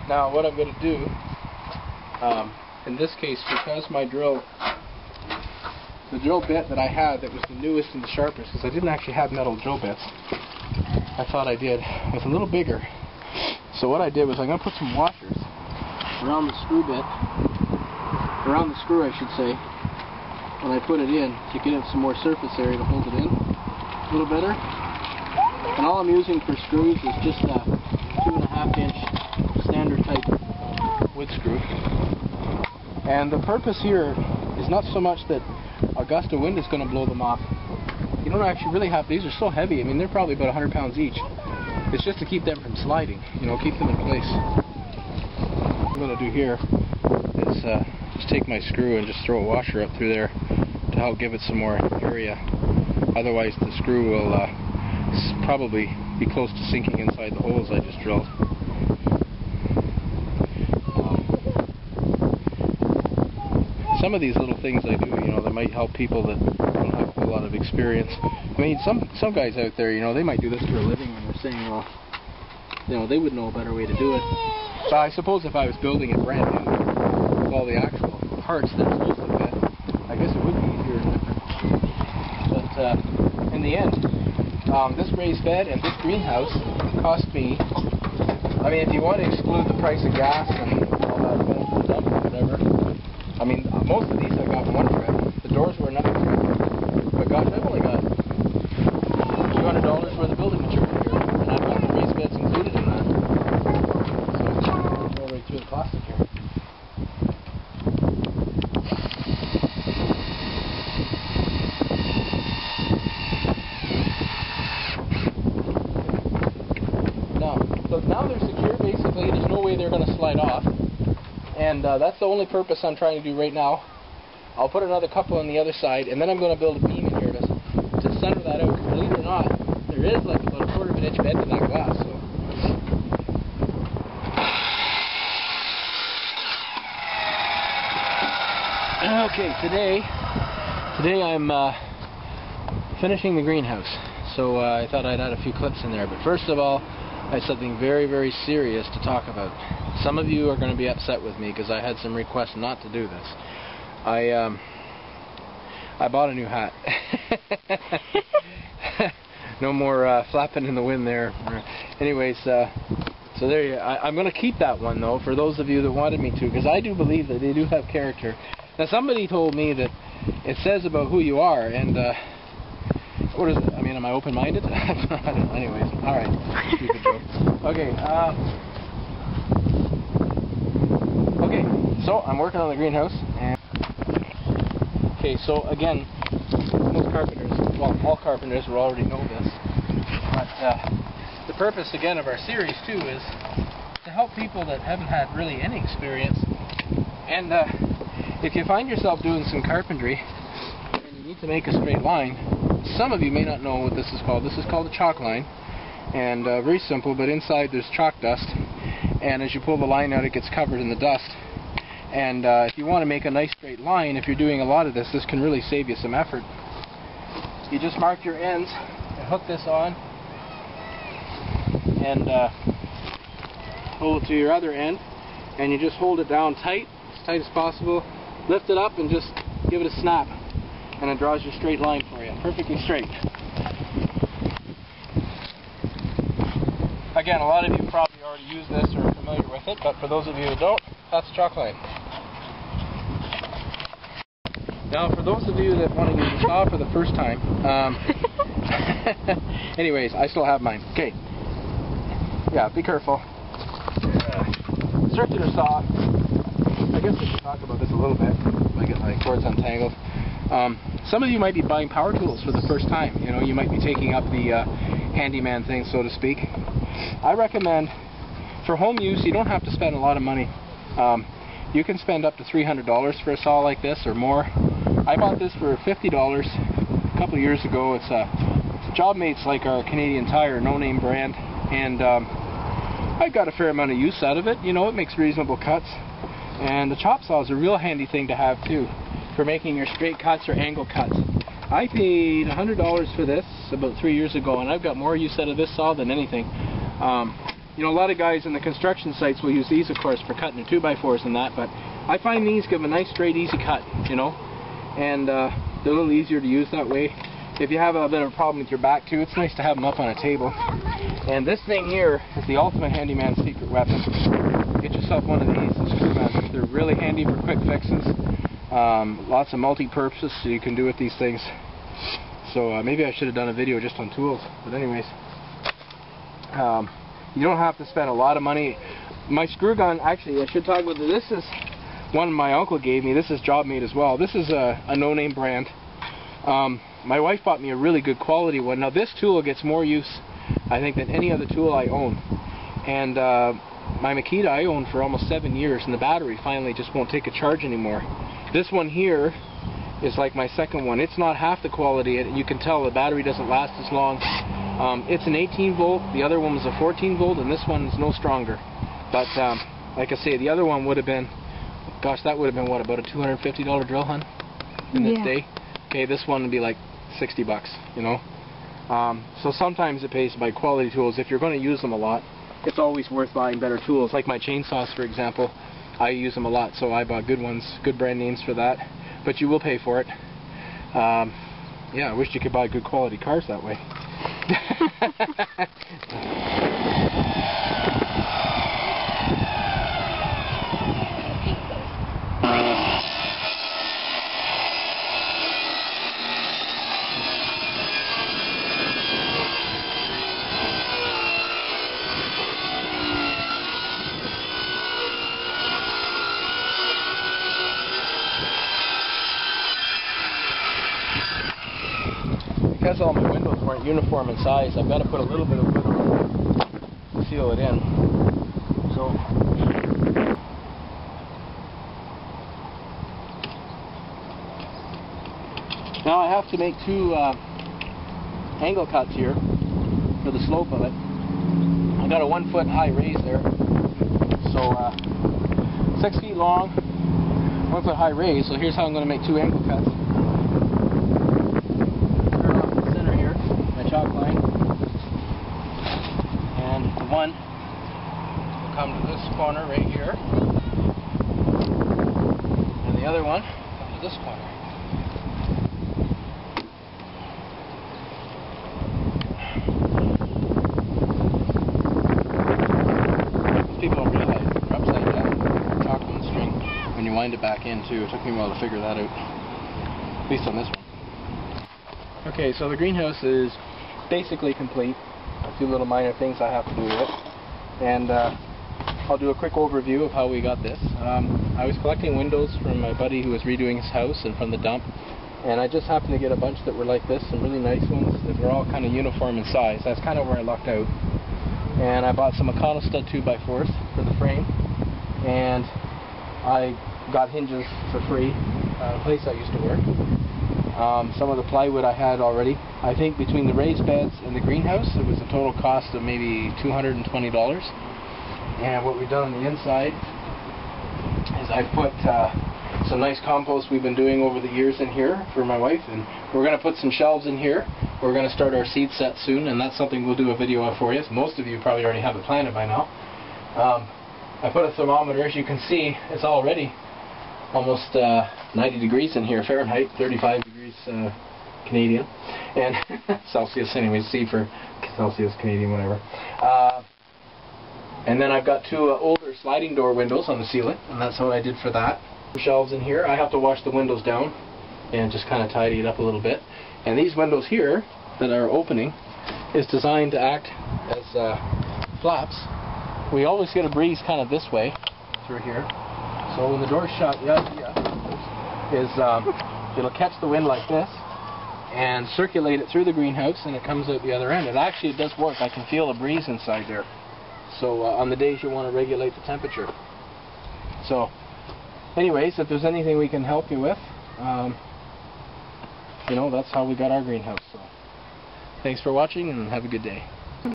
Now what I'm going to do, in this case, because my drill, the drill bit that I had that was the newest and the sharpest, because I didn't actually have metal drill bits, I thought I did, was a little bigger. So what I did was I'm going to put some washers around the screw bit, around the screw I should say, when I put it in, to get it some more surface area to hold it in a little better. And all I'm using for screws is just a 2.5 inch standard type wood screw. And the purpose here is not so much that a gust of wind is going to blow them off. You don't actually really have, these are so heavy, I mean they're probably about 100 pounds each. It's just to keep them from sliding, you know, keep them in place. What I'm going to do here is just take my screw and just throw a washer up through there to help give it some more area. Otherwise the screw will probably be close to sinking inside the holes I just drilled. Some of these little things I do, you know, that might help people that don't have a lot of experience. I mean, some guys out there, you know, they might do this for a living when they're saying, well, you know, they would know a better way to do it. So I suppose if I was building it brand new with all the actual parts that it's supposed to fit, I guess it would be easier and different. But in the end, this raised bed and this greenhouse cost me, I mean, if you want to exclude the price of gas and all that, whatever, I mean, most of these I got in one trip. The doors were another trip. But gosh, I've only got $200 worth of building material here, and I've got the raised beds included in that. So it's all right through the plastic here. Now they're secure, basically. There's no way they're going to slide off. And that's the only purpose I'm trying to do right now. I'll put another couple on the other side, and then I'm going to build a beam in here to center that out. Because believe it or not, there is like about a 1/4 of an inch bend in that glass. So. Okay, today I'm finishing the greenhouse. So I thought I'd add a few clips in there. But first of all, I have something very, very serious to talk about. Some of you are going to be upset with me because I had some requests not to do this. I bought a new hat. No more flapping in the wind there. Anyways, so there I'm going to keep that one though for those of you that wanted me to, because I do believe that they do have character. Now somebody told me that it says about who you are, and what is it? I mean, am I open-minded? I don't know. Anyways, all right. Stupid joke. Okay. Okay. So I'm working on the greenhouse, and okay. So again, most carpenters, well, all carpenters will already know this, but the purpose again of our series too is to help people that haven't had really any experience. And if you find yourself doing some carpentry and you need to make a straight line. Some of you may not know what this is called. This is called a chalk line, and very simple, but inside there's chalk dust, and as you pull the line out it gets covered in the dust. And if you want to make a nice straight line, if you're doing a lot of this, this can really save you some effort. You just mark your ends and hook this on, and pull it to your other end, and you just hold it down tight, as tight as possible, lift it up and just give it a snap. And it draws your straight line for you, perfectly straight. Again, a lot of you probably already use this or are familiar with it, but for those of you who don't, that's chalk line. Now, for those of you that want to use the saw for the first time, anyways, I still have mine. Okay. Yeah, be careful. Circular saw. I guess we should talk about this a little bit. I get my cords untangled. Some of you might be buying power tools for the first time. You know, you might be taking up the handyman thing, so to speak. I recommend, for home use, you don't have to spend a lot of money. You can spend up to $300 for a saw like this or more. I bought this for $50 a couple of years ago. It's a Jobmate's like our Canadian Tire, no-name brand, and I got a fair amount of use out of it. You know, it makes reasonable cuts, and the chop saw is a real handy thing to have too, for making your straight cuts or angle cuts. I paid $100 for this about 3 years ago, and I've got more use out of this saw than anything. you know, a lot of guys in the construction sites will use these, of course, for cutting their 2x4s and that, but I find these give a nice, straight, easy cut, you know, and they're a little easier to use that way. If you have a bit of a problem with your back too, it's nice to have them up on a table. And this thing here is the ultimate handyman secret weapon. Get yourself one of these. They're really handy for quick fixes. Lots of multi-purpose you can do with these things. So maybe I should have done a video just on tools. But anyways, you don't have to spend a lot of money. My screw gun, actually, I should talk about this. This is one my uncle gave me. This is job made as well. This is a no-name brand. My wife bought me a really good quality one. Now this tool gets more use, I think, than any other tool I own. And my Makita I owned for almost 7 years, and the battery finally just won't take a charge anymore. This one here is like my second one. It's not half the quality, and you can tell the battery doesn't last as long. It's an 18 volt, the other one was a 14 volt, and this one is no stronger. But like I say, the other one would have been, gosh, that would have been what, about a $250 drill, hun, in this day? Okay, this one would be like 60 bucks, you know. So sometimes it pays to buy quality tools. If you're going to use them a lot, it's always worth buying better tools. Like my chainsaws, for example, I use them a lot, so I bought good ones, good brand names for that. But you will pay for it. Yeah, I wish you could buy good quality cars that way. Because all my windows weren't uniform in size, I've got to put a little bit of wood on to seal it in. So now I have to make two angle cuts here for the slope of it. I got a 1 foot high raise there, so 6 feet long, 1 foot high raise. So here's how I'm going to make two angle cuts. Chalk line, and the one will come to this corner right here, and the other one comes to this corner. People don't realize they're upside down chalk on the string when you wind it back in too. It took me a while to figure that out, at least on this one. Okay, so the greenhouse is basically complete. A few little minor things I have to do with it, and I'll do a quick overview of how we got this. I was collecting windows from my buddy who was redoing his house and from the dump, and I just happened to get a bunch that were like this, some really nice ones that were all kind of uniform in size. That's kind of where I lucked out. And I bought some Homestead 2x4s for the frame, and I got hinges for free at a place I used to work. Some of the plywood I had already. I think between the raised beds and the greenhouse, it was a total cost of maybe $220. And what we've done on the inside is I've put some nice compost we've been doing over the years in here for my wife, and we're going to put some shelves in here. We're going to start our seed set soon, and that's something we'll do a video of for you. Most of you probably already have it planted by now. I put a thermometer. As you can see, it's already almost 90 degrees in here, Fahrenheit, 35 degrees Canadian, and Celsius anyway, C for Celsius, Canadian, whatever. And then I've got two older sliding door windows on the ceiling, and that's what I did for that. Shelves in here. I have to wash the windows down and just kind of tidy it up a little bit. And these windows here that are opening is designed to act as flaps. We always get a breeze kind of this way through here. So when the door's shut, the idea is it'll catch the wind like this and circulate it through the greenhouse, and it comes out the other end. It actually does work. I can feel a breeze inside there. So on the days you want to regulate the temperature. So anyways, if there's anything we can help you with, you know, that's how we got our greenhouse. So thanks for watching, and have a good day.